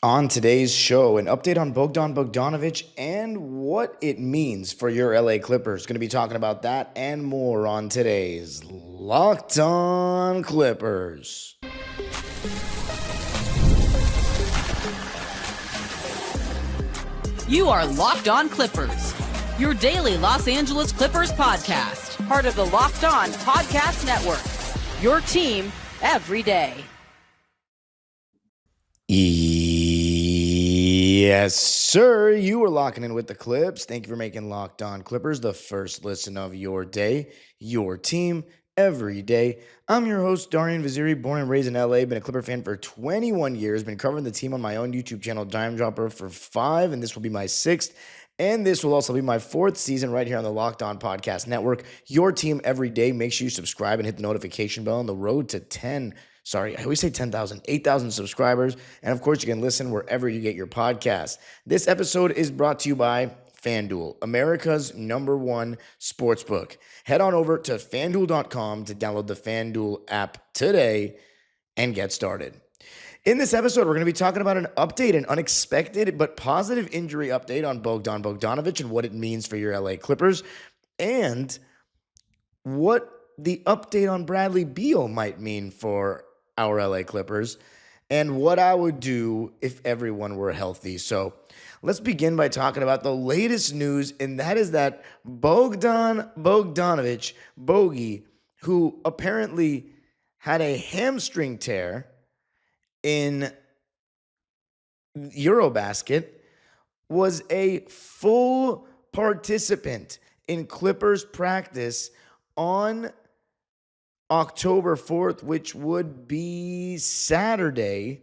On today's show, an update on Bogdan Bogdanovic and what it means for your LA Clippers. Going to be talking about that and more on today's Locked On Clippers. You are Locked On Clippers, your daily Los Angeles Clippers podcast, part of the Locked On Podcast Network, your team every day. Yes, sir. You are locking in with the Clips. Thank you for making Locked On Clippers the first listen of your day, your team every day. I'm your host, Darian Vaziri, born and raised in LA, been a Clipper fan for 21 years, been covering the team on my own YouTube channel, Dime Dropper, for 5, and this will be my 6th. And this will also be my 4th season right here on the Locked On Podcast Network. Your team every day. Make sure you subscribe and hit the notification bell on the road to 10. I always say 10,000, 8,000 subscribers. And of course, you can listen wherever you get your podcasts. This episode is brought to you by FanDuel, America's #1 sportsbook. Head on over to FanDuel.com to download the FanDuel app today and get started. In this episode, we're going to be talking about an update, an unexpected but positive injury update on Bogdan Bogdanovic and what it means for your LA Clippers, and what the update on Bradley Beal might mean for our LA Clippers, and what I would do if everyone were healthy. So let's begin by talking about the latest news, and that is that Bogdan Bogdanovic, Bogey, who apparently had a hamstring tear in Eurobasket, was a full participant in Clippers practice on October 4th, which would be Saturday,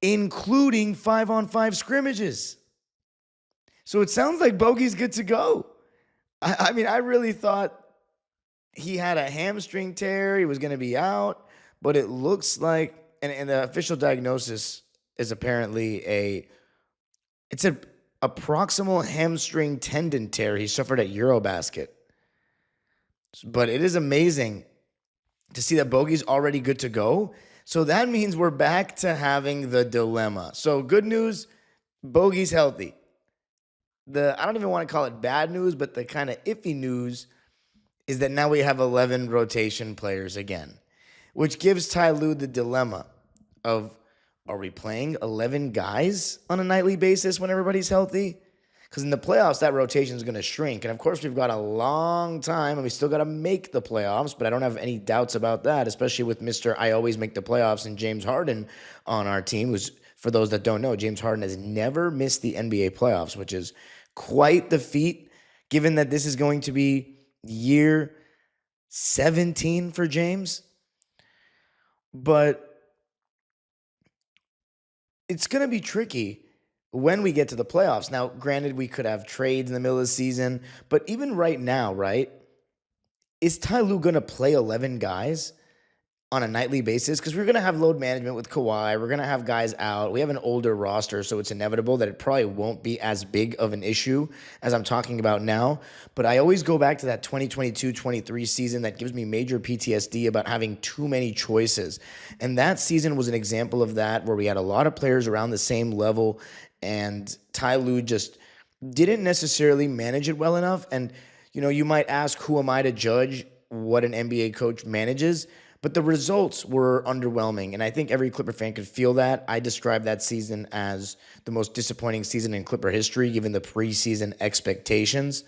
including 5-on-5 scrimmages. So it sounds like Bogey's good to go. I mean, I really thought he had a hamstring tear. He was going to be out, but it looks like, and the official diagnosis is apparently it's a proximal hamstring tendon tear he suffered at Eurobasket. But it is amazing to see that Bogey's already good to go. So that means we're back to having the dilemma. So good news, Bogey's healthy. I don't even want to call it bad news, but the kind of iffy news is that now we have 11 rotation players again, which gives Ty Lue the dilemma of, are we playing 11 guys on a nightly basis when everybody's healthy? Because in the playoffs, that rotation is going to shrink. And of course, we've got a long time, and we still got to make the playoffs. But I don't have any doubts about that, especially with Mr. I always make the playoffs and James Harden on our team, who's, for those that don't know, James Harden has never missed the NBA playoffs, which is quite the feat, given that this is going to be year 17 for James. But it's going to be tricky when we get to the playoffs. Now, granted, we could have trades in the middle of the season, but even right now, right, is Ty Lue going to play 11 guys on a nightly basis? Because we're going to have load management with Kawhi. We're going to have guys out. We have an older roster, so it's inevitable that it probably won't be as big of an issue as I'm talking about now. But I always go back to that 2022-23 season that gives me major PTSD about having too many choices. And that season was an example of that, where we had a lot of players around the same level, and Ty Lue just didn't necessarily manage it well enough. And, you might ask, who am I to judge what an NBA coach manages? But the results were underwhelming, and I think every Clipper fan could feel that. I describe that season as the most disappointing season in Clipper history, given the preseason expectations.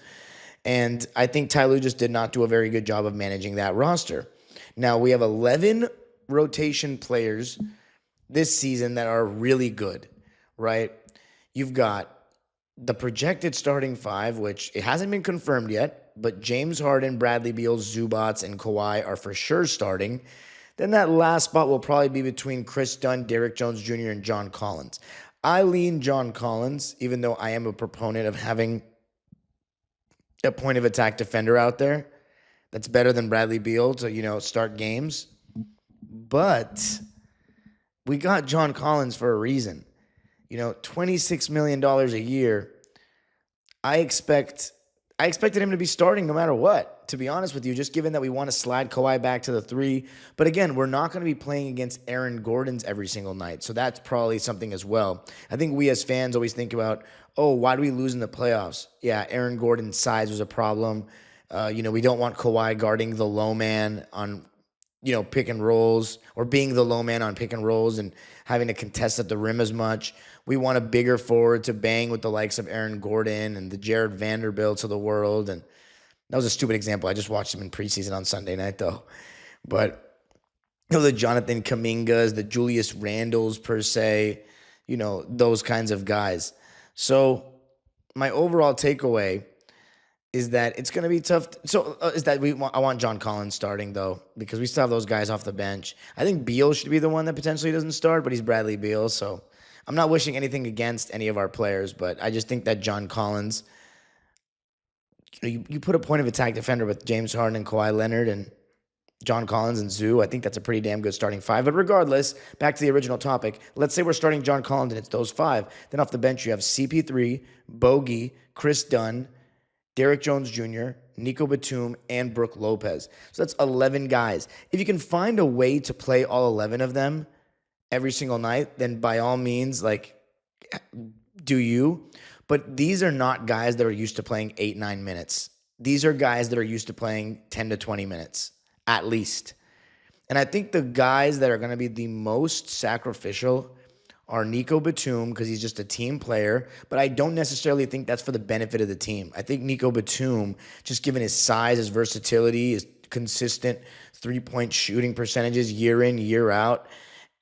And I think Ty Lue just did not do a very good job of managing that roster. Now, we have 11 rotation players this season that are really good, right? You've got the projected starting 5, which it hasn't been confirmed yet, but James Harden, Bradley Beal, Zubats, and Kawhi are for sure starting. Then that last spot will probably be between Chris Dunn, Derrick Jones Jr., and John Collins. I lean John Collins, even though I am a proponent of having a point of attack defender out there that's better than Bradley Beal to, start games. But we got John Collins for a reason. $26 million a year. I expected him to be starting no matter what. to be honest with you, just given that we want to slide Kawhi back to the 3. But again, we're not going to be playing against Aaron Gordon's every single night. So that's probably something as well. I think we as fans always think about, oh, why do we lose in the playoffs? Yeah, Aaron Gordon's size was a problem. We don't want Kawhi guarding the low man on, pick and rolls, or being the low man on pick and rolls and having to contest at the rim as much. We want a bigger forward to bang with the likes of Aaron Gordon and the Jared Vanderbilts of the world. And that was a stupid example. I just watched him in preseason on Sunday night, though. But, the Jonathan Kumingas, the Julius Randles, per se, those kinds of guys. So my overall takeaway is that it's going to be tough. I want John Collins starting, though, because we still have those guys off the bench. I think Beal should be the one that potentially doesn't start, but he's Bradley Beal, so I'm not wishing anything against any of our players, but I just think that John Collins, you put a point of attack defender with James Harden and Kawhi Leonard and John Collins and Zoo. I think that's a pretty damn good starting 5. But regardless, back to the original topic. Let's say we're starting John Collins and it's those 5. Then off the bench, you have CP3, Bogey, Chris Dunn, Derrick Jones Jr., Nico Batum, and Brook Lopez. So that's 11 guys. If you can find a way to play all 11 of them every single night, then by all means, do you. But these are not guys that are used to playing 8-9 minutes. These are guys that are used to playing 10 to 20 minutes, at least. And I think the guys that are going to be the most sacrificial are Nico Batum, because he's just a team player, but I don't necessarily think that's for the benefit of the team. I think Nico Batum, just given his size, his versatility, his consistent three-point shooting percentages year in, year out,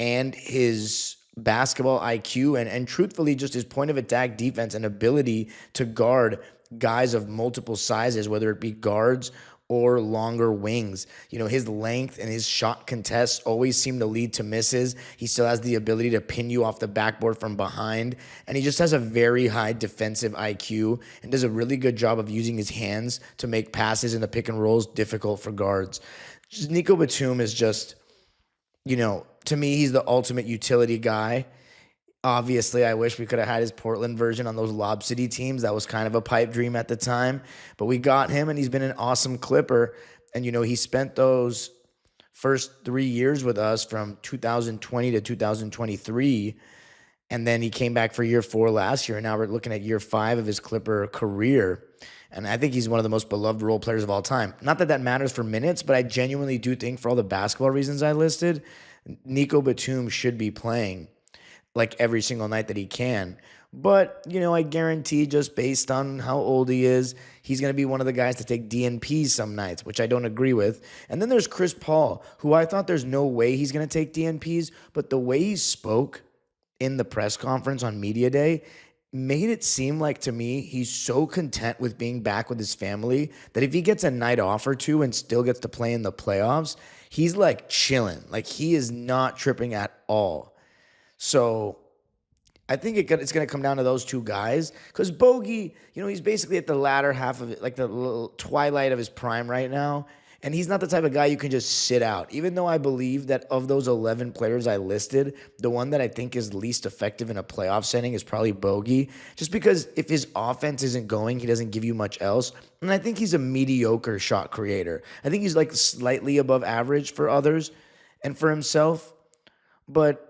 and his basketball IQ and truthfully just his point of attack defense and ability to guard guys of multiple sizes, whether it be guards or longer wings. His length and his shot contests always seem to lead to misses. He still has the ability to pin you off the backboard from behind, and he just has a very high defensive IQ and does a really good job of using his hands to make passes in the pick and rolls difficult for guards. Nico Batum is just, to me, he's the ultimate utility guy. Obviously, I wish we could have had his Portland version on those Lob City teams. That was kind of a pipe dream at the time. But we got him, and he's been an awesome Clipper. And, he spent those first 3 years with us from 2020 to 2023. And then he came back for year 4 last year. And now we're looking at year 5 of his Clipper career. And I think he's one of the most beloved role players of all time. Not that that matters for minutes, but I genuinely do think for all the basketball reasons I listed, Nico Batum should be playing every single night that he can. But, I guarantee just based on how old he is, he's going to be one of the guys to take DNPs some nights, which I don't agree with. And then there's Chris Paul, who I thought there's no way he's going to take DNPs, but the way he spoke in the press conference on Media Day made it seem like, to me, he's so content with being back with his family that if he gets a night off or two and still gets to play in the playoffs, he's chilling. He is not tripping at all. So I think it's going to come down to those 2 guys, because Bogey, he's basically at the latter half of it, the little twilight of his prime right now. And he's not the type of guy you can just sit out. Even though I believe that of those 11 players I listed, the one that I think is least effective in a playoff setting is probably Bogey. Just because if his offense isn't going, he doesn't give you much else. And I think he's a mediocre shot creator. I think he's slightly above average for others and for himself. But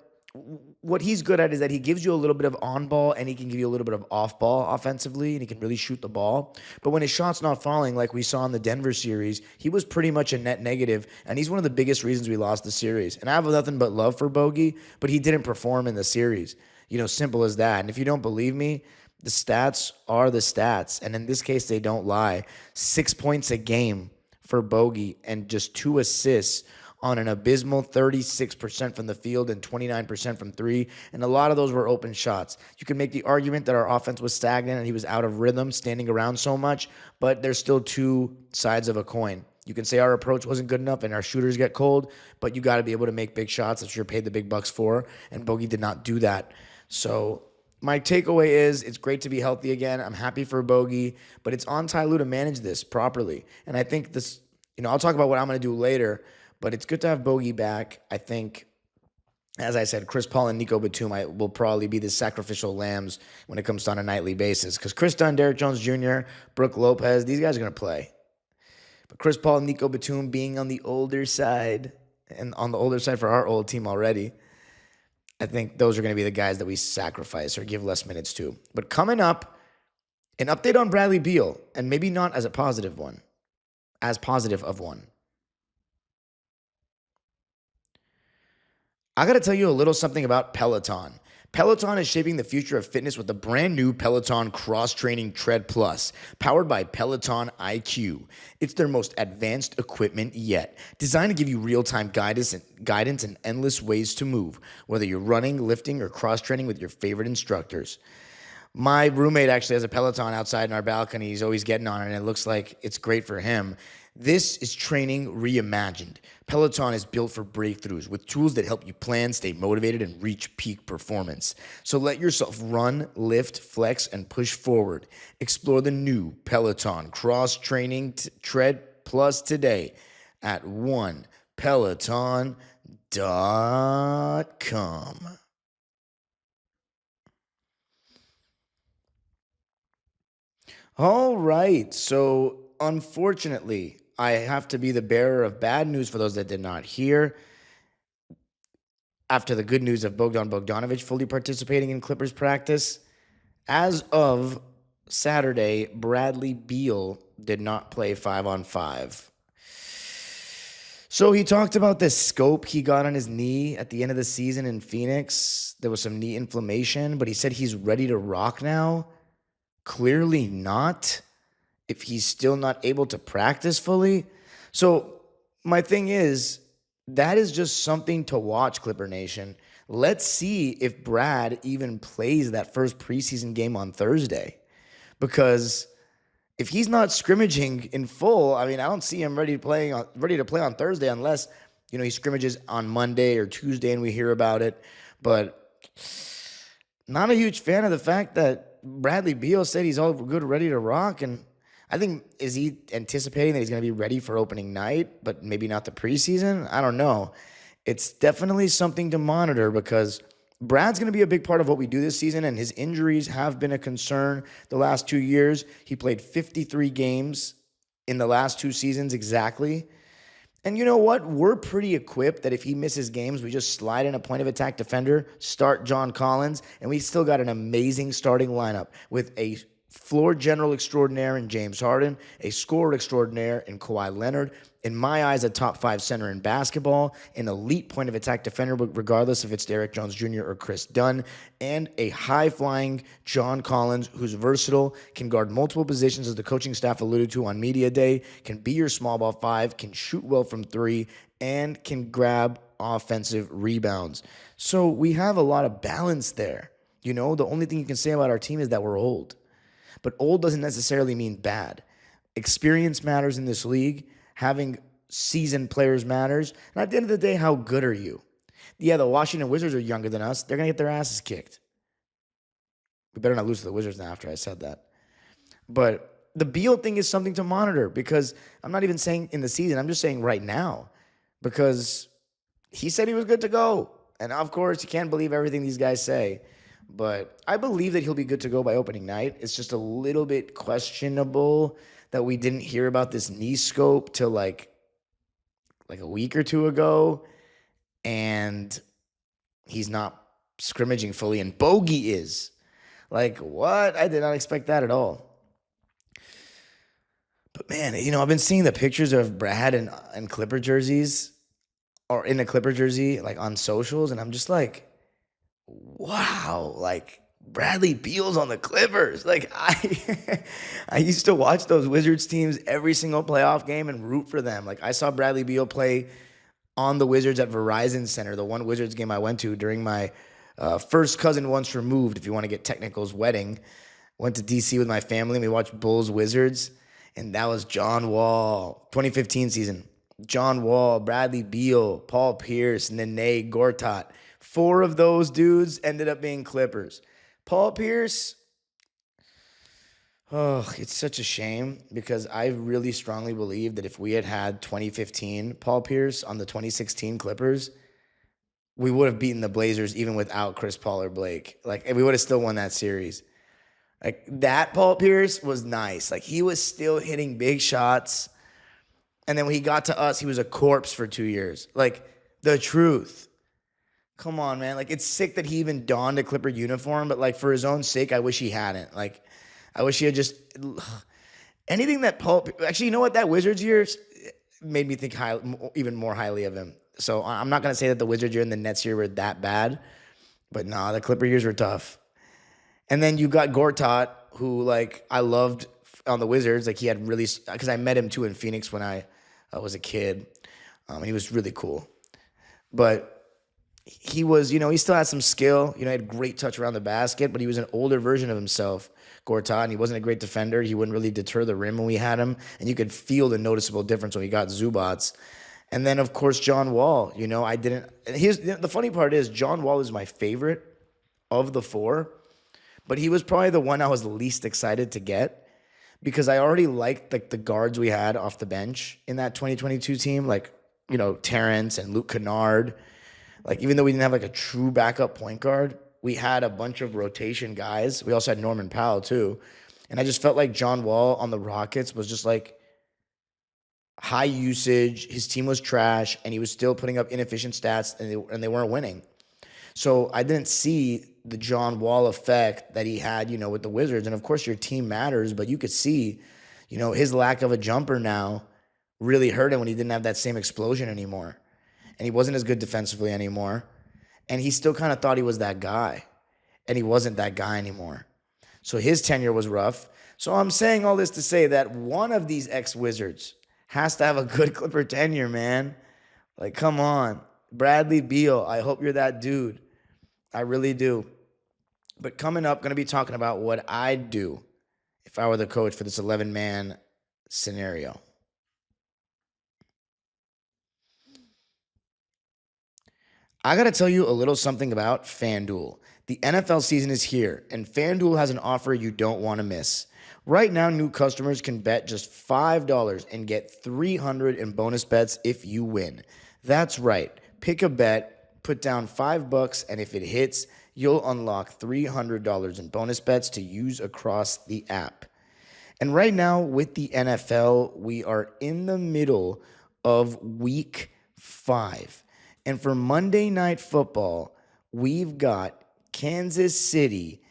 what he's good at is that he gives you a little bit of on-ball and he can give you a little bit of off-ball offensively, and he can really shoot the ball. But when his shot's not falling, like we saw in the Denver series, he was pretty much a net negative, and he's one of the biggest reasons we lost the series. And I have nothing but love for Bogey, but he didn't perform in the series. Simple as that. And if you don't believe me, the stats are the stats, and in this case, they don't lie. 6 points a game for Bogey and just 2 assists on an abysmal 36% from the field and 29% from 3, and a lot of those were open shots. You can make the argument that our offense was stagnant and he was out of rhythm, standing around so much, but there's still 2 sides of a coin. You can say our approach wasn't good enough and our shooters get cold, but you got to be able to make big shots that you're paid the big bucks for, and Bogey did not do that. So my takeaway is it's great to be healthy again. I'm happy for Bogey, but it's on Ty Lue to manage this properly. And I think this, I'll talk about what I'm going to do later, but it's good to have Bogey back. I think, as I said, Chris Paul and Nico Batum will probably be the sacrificial lambs when it comes to on a nightly basis, because Chris Dunn, Derrick Jones Jr., Brook Lopez, these guys are going to play. But Chris Paul and Nico Batum being on the older side, and on the older side for our old team already, I think those are going to be the guys that we sacrifice or give less minutes to. But coming up, an update on Bradley Beal, and maybe not as positive of one. I got to tell you a little something about Peloton. Peloton is shaping the future of fitness with the brand new Peloton Cross-Training Tread Plus, powered by Peloton IQ. It's their most advanced equipment yet, designed to give you real-time guidance and endless ways to move, whether you're running, lifting, or cross-training with your favorite instructors. My roommate actually has a Peloton outside in our balcony. He's always getting on it, and it looks like it's great for him. This is training reimagined. Peloton is built for breakthroughs with tools that help you plan, stay motivated, and reach peak performance. So let yourself run, lift, flex, and push forward. Explore the new Peloton Cross-Training Tread Plus today at onepeloton.com. All right, so unfortunately, I have to be the bearer of bad news for those that did not hear. After the good news of Bogdan Bogdanovic fully participating in Clippers practice, as of Saturday, Bradley Beal did not play 5-on-5. So he talked about this scope he got on his knee at the end of the season in Phoenix. There was some knee inflammation, but he said he's ready to rock now. Clearly not, if he's still not able to practice fully. So my thing is, that is just something to watch, Clipper Nation. Let's see if Brad even plays that first preseason game on Thursday. Because if he's not scrimmaging in full, I mean, I don't see him ready to play on Thursday unless, he scrimmages on Monday or Tuesday and we hear about it. But not a huge fan of the fact that Bradley Beal said he's all good, ready to rock. And I think, is he anticipating that he's going to be ready for opening night, but maybe not the preseason? I don't know. It's definitely something to monitor because Brad's going to be a big part of what we do this season, and his injuries have been a concern the last 2 years. He played 53 games in the last 2 seasons exactly. And you know what? We're pretty equipped that if he misses games, we just slide in a point of attack defender, start John Collins, and we still got an amazing starting lineup with a floor general extraordinaire in James Harden, a scorer extraordinaire in Kawhi Leonard, in my eyes, a top 5 center in basketball, an elite point of attack defender, regardless if it's Derrick Jones Jr. or Chris Dunn, and a high-flying John Collins who's versatile, can guard multiple positions, as the coaching staff alluded to on media day, can be your small ball 5, can shoot well from 3, and can grab offensive rebounds. So we have a lot of balance there. The only thing you can say about our team is that we're old. But old doesn't necessarily mean bad. Experience matters in this league. Having seasoned players matters. And at the end of the day, how good are you? Yeah, the Washington Wizards are younger than us. They're going to get their asses kicked. We better not lose to the Wizards now after I said that. But the Beal thing is something to monitor because I'm not even saying in the season. I'm just saying right now because he said he was good to go. And, of course, you can't believe everything these guys say. But I believe that he'll be good to go by opening night. It's just a little bit questionable that we didn't hear about this knee scope till like a week or 2 ago. And he's not scrimmaging fully. And Bogey is. Like, what? I did not expect that at all. But, man, I've been seeing the pictures of Brad in Clipper jerseys or in a Clipper jersey, like, on socials. And I'm just like, wow, like Bradley Beal's on the Clippers. Like I used to watch those Wizards teams every single playoff game and root for them. Like I saw Bradley Beal play on the Wizards at Verizon Center, the one Wizards game I went to during my first cousin once removed, if you want to get technical's wedding. Went to DC with my family and we watched Bulls Wizards, and that was John Wall, 2015 season. John Wall, Bradley Beal, Paul Pierce, Nene, Gortat. 4 of those dudes ended up being Clippers. Paul Pierce, it's such a shame because I really strongly believe that if we had 2015 Paul Pierce on the 2016 Clippers, we would have beaten the Blazers even without Chris Paul or Blake. Like, and we would have still won that series. Like, that Paul Pierce was nice. Like, he was still hitting big shots. And then when he got to us, he was a corpse for 2 years. Like, the truth. Come on, man. Like, it's sick that he even donned a Clipper uniform, but, like, for his own sake, I wish he hadn't. Like, I wish he had just... Anything that Paul... Actually, you know what? That Wizards year made me think even more highly of him. So I'm not going to say that the Wizards year and the Nets year were that bad, but nah, the Clipper years were tough. And then you got Gortat, who, like, I loved on the Wizards. Like, he had really... Because I met him, too, in Phoenix when I was a kid. And he was really cool. But he was, he still had some skill. He had great touch around the basket, but he was an older version of himself, Gortat, and he wasn't a great defender. He wouldn't really deter the rim when we had him, and you could feel the noticeable difference when we got Zubats. And then, of course, John Wall. I didn't... The funny part is, John Wall is my favorite of the four, but he was probably the one I was least excited to get because I already liked, like, the guards we had off the bench in that 2022 team, like, Terrence and Luke Kennard. Like, even though we didn't have, like, a true backup point guard, we had a bunch of rotation guys. We also had Norman Powell, too. And I just felt like John Wall on the Rockets was just, like, high usage. His team was trash, and he was still putting up inefficient stats, and they weren't winning. So I didn't see the John Wall effect that he had, with the Wizards. And, of course, your team matters, but you could see, his lack of a jumper now really hurt him when he didn't have that same explosion anymore. And he wasn't as good defensively anymore. And he still kind of thought he was that guy. And he wasn't that guy anymore. So his tenure was rough. So I'm saying all this to say that one of these ex-Wizards has to have a good Clipper tenure, man. Like, come on. Bradley Beal, I hope you're that dude. I really do. But coming up, going to be talking about what I'd do if I were the coach for this 11-man scenario. I got to tell you a little something about FanDuel. The NFL season is here, and FanDuel has an offer you don't want to miss. Right now, new customers can bet just $5 and get $300 in bonus bets if you win. That's right. Pick a bet, put down $5, and if it hits, you'll unlock $300 in bonus bets to use across the app. And right now, with the NFL, we are in the middle of week 5. And for Monday Night Football, we've got Kansas City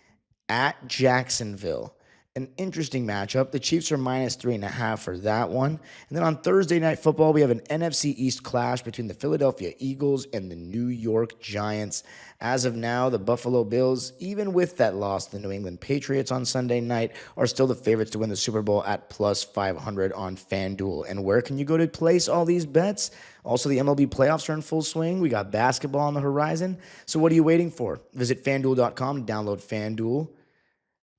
at Jacksonville. An interesting matchup. The Chiefs are minus 3.5 for that one. And then on Thursday Night Football, we have an NFC East clash between the Philadelphia Eagles and the New York Giants. As of now, the Buffalo Bills, even with that loss to the New England Patriots on Sunday night, are still the favorites to win the Super Bowl at plus 500 on FanDuel. And where can you go to place all these bets? Also, the MLB playoffs are in full swing. We got basketball on the horizon. So what are you waiting for? Visit FanDuel.com to download FanDuel.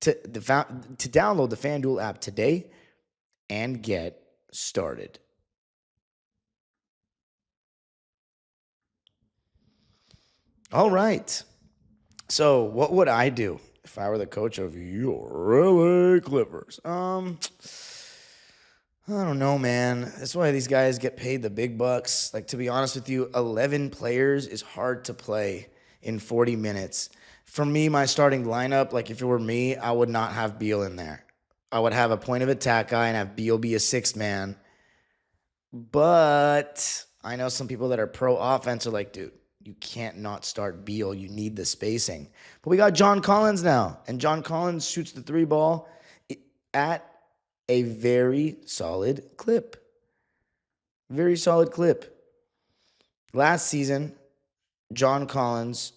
To download the FanDuel app today and get started. All right. So what would I do if I were the coach of your LA Clippers? I don't know, man. That's why these guys get paid the big bucks. Like, to be honest with you, 11 players is hard to play in 40 minutes. For me, my starting lineup, like if it were me, I would not have Beal in there. I would have a point of attack guy and have Beal be a sixth man. But I know some people that are pro offense are like, dude, you can't not start Beal. You need the spacing. But we got John Collins now. And John Collins shoots the 3 ball at a very solid clip. Very solid clip. Last season, John Collins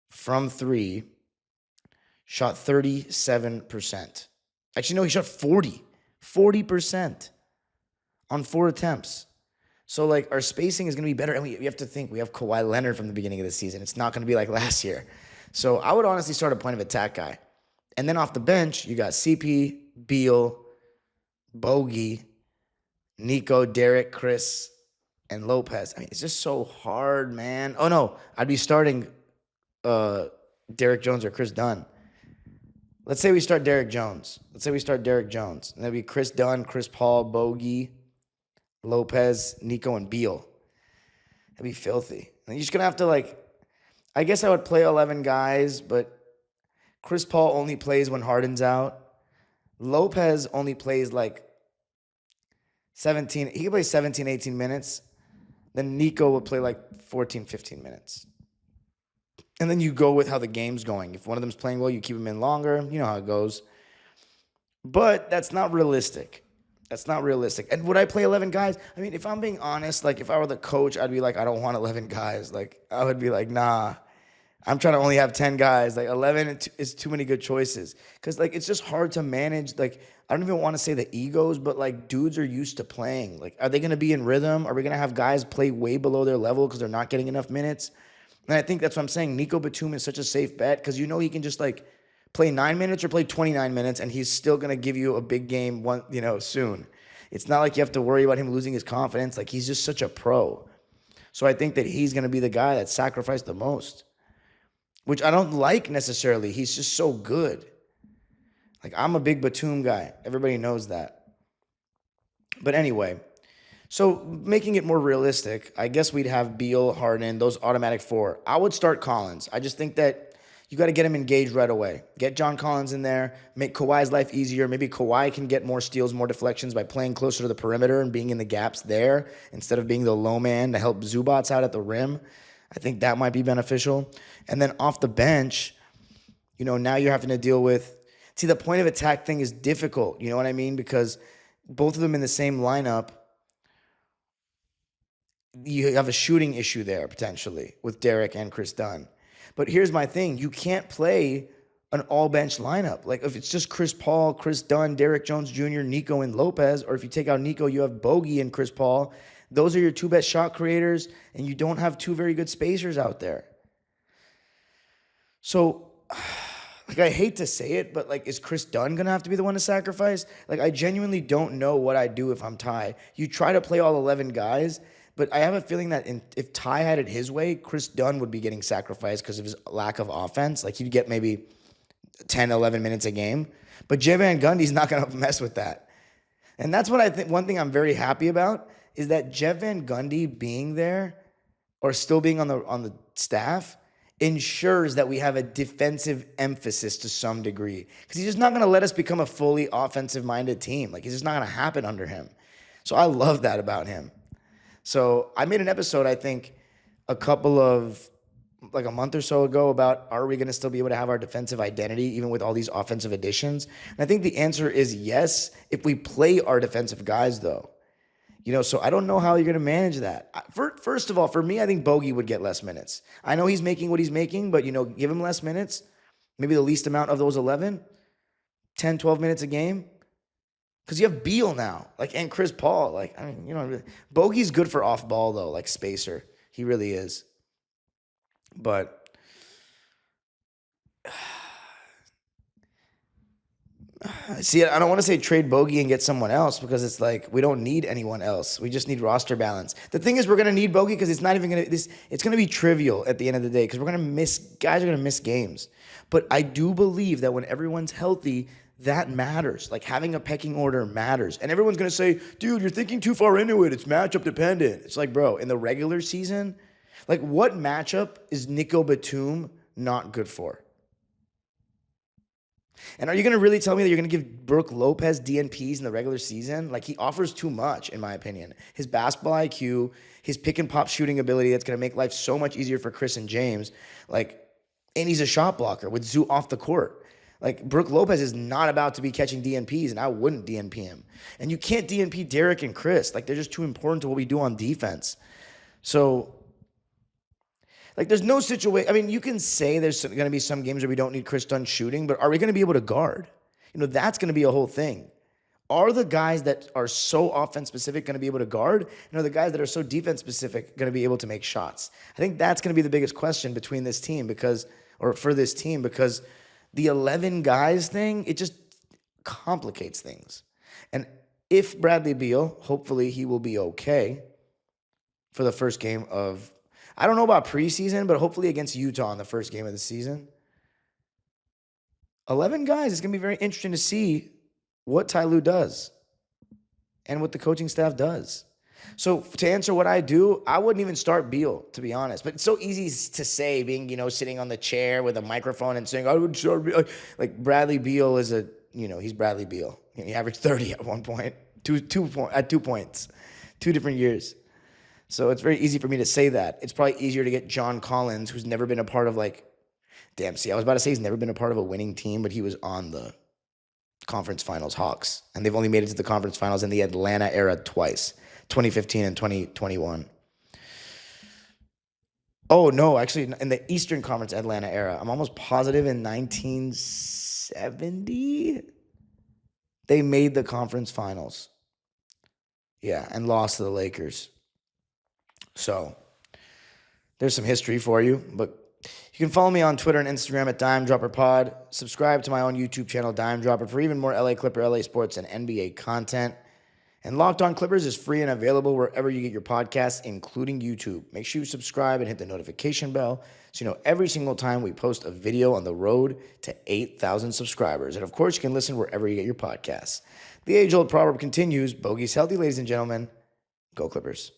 from 3 shot 37%. Actually, no, he shot 40% on 4 attempts. So, like, our spacing is going to be better. And we have to think, we have Kawhi Leonard from the beginning of the season. It's not going to be like last year. So I would honestly start a point of attack guy. And then off the bench, you got CP, Beal, Bogey, Nico, Derek, Chris, and Lopez. I mean, it's just so hard, man. Oh, no, I'd be starting Derek Jones or Chris Dunn. Let's say we start Derek Jones. And that'd be Chris Dunn, Chris Paul, Bogey, Lopez, Nico, and Beal. That'd be filthy. And you're just going to have to, like, I guess I would play 11 guys, but Chris Paul only plays when Harden's out. Lopez only plays, like, 17. He can play 17, 18 minutes. Then Nico will play like 14, 15 minutes. And then you go with how the game's going. If one of them's playing well, you keep them in longer. You know how it goes. But that's not realistic. That's not realistic. And would I play 11 guys? I mean, if I'm being honest, like if I were the coach, I'd be like, I don't want 11 guys. Like I would be like, nah, I'm trying to only have 10 guys. Like 11 is too many good choices. Because like it's just hard to manage. Like I don't even want to say the egos, but like dudes are used to playing. Like are they going to be in rhythm? Are we going to have guys play way below their level because they're not getting enough minutes? And I think that's what I'm saying. Nico Batum is such a safe bet because you know he can just like play 9 minutes or play 29 minutes, and he's still going to give you a big game soon. It's not like you have to worry about him losing his confidence. Like, he's just such a pro. So I think that he's going to be the guy that sacrificed the most, which I don't like necessarily. He's just so good. Like, I'm a big Batum guy. Everybody knows that. But anyway, so making it more realistic, I guess we'd have Beal, Harden, those automatic 4. I would start Collins. I just think that you got to get him engaged right away. Get John Collins in there, make Kawhi's life easier. Maybe Kawhi can get more steals, more deflections by playing closer to the perimeter and being in the gaps there instead of being the low man to help Zubats out at the rim. I think that might be beneficial. And then off the bench, now you're having to deal with... See, the point of attack thing is difficult, you know what I mean? Because both of them in the same lineup, you have a shooting issue there potentially with Derek and Chris Dunn. But here's my thing. You can't play an all-bench lineup. Like, if it's just Chris Paul, Chris Dunn, Derek Jones Jr., Nico, and Lopez, or if you take out Nico, you have Bogey and Chris Paul. Those are your 2 best shot creators, and you don't have 2 very good spacers out there. So, like, I hate to say it, but, like, is Chris Dunn going to have to be the one to sacrifice? Like, I genuinely don't know what I'd do if I'm Ty. You try to play all 11 guys, but I have a feeling that if Ty had it his way, Chris Dunn would be getting sacrificed because of his lack of offense. Like, he'd get maybe 10, 11 minutes a game. But Jay Van Gundy's not going to mess with that. And that's what I think. One thing I'm very happy about is that Jeff Van Gundy being there or still being on the staff ensures that we have a defensive emphasis to some degree. Because he's just not going to let us become a fully offensive-minded team. Like, it's just not going to happen under him. So I love that about him. So I made an episode, I think, a month or so ago about, are we going to still be able to have our defensive identity even with all these offensive additions? And I think the answer is yes, if we play our defensive guys, though. So I don't know how you're going to manage that. First of all, for me, I think Bogey would get less minutes. I know he's making what he's making, but, give him less minutes, maybe the least amount of those 11, 10, 12 minutes a game. Because you have Beal now, and Chris Paul. Bogey's good for off ball, though, like spacer. He really is. But see, I don't want to say trade Bogey and get someone else because it's like we don't need anyone else. We just need roster balance. The thing is, we're going to need Bogey because it's not even going to it's going to be trivial at the end of the day because guys are going to miss games. But I do believe that when everyone's healthy, that matters. Like, having a pecking order matters. And everyone's going to say, dude, you're thinking too far into it. It's matchup dependent. It's like, bro, in the regular season, like, what matchup is Nico Batum not good for? And are you going to really tell me that you're going to give Brook Lopez DNPs in the regular season? Like, he offers too much, in my opinion. His basketball IQ, his pick and pop shooting ability that's going to make life so much easier for Chris and James. And he's a shot blocker with Zoo off the court. Like, Brook Lopez is not about to be catching DNPs, and I wouldn't DNP him. And you can't DNP Derek and Chris. Like, they're just too important to what we do on defense. So, there's no situation. I mean, you can say there's going to be some games where we don't need Chris Dunn shooting, but are we going to be able to guard? That's going to be a whole thing. Are the guys that are so offense-specific going to be able to guard? And are the guys that are so defense-specific going to be able to make shots? I think that's going to be the biggest question between this team for this team because the 11 guys thing, it just complicates things. And if Bradley Beal, hopefully he will be okay for the first game of, I don't know about preseason, but hopefully against Utah in the first game of the season. 11 guys, it's going to be very interesting to see what Ty Lue does and what the coaching staff does. So to answer what I do, I wouldn't even start Beal, to be honest. But it's so easy to say, being, sitting on the chair with a microphone and saying, I would start Beal. Like, Bradley Beal is he's Bradley Beal. He averaged 30 at one point. at 2 points, 2 different years. So it's very easy for me to say that. It's probably easier to get John Collins, who's never been a part of I was about to say he's never been a part of a winning team, but he was on the conference finals Hawks. And they've only made it to the conference finals in the Atlanta era twice, 2015 and 2021. Oh, no, actually, in the Eastern Conference Atlanta era, I'm almost positive in 1970, they made the conference finals. Yeah, and lost to the Lakers. So there's some history for you, but you can follow me on Twitter and Instagram at DimeDropperPod. Subscribe to my own YouTube channel, Dime Dropper, for even more LA Clipper, LA Sports, and NBA content. And Locked On Clippers is free and available wherever you get your podcasts, including YouTube. Make sure you subscribe and hit the notification bell so you know every single time we post a video on the road to 8,000 subscribers. And of course, you can listen wherever you get your podcasts. The age-old proverb continues, bogey's healthy, ladies and gentlemen. Go Clippers.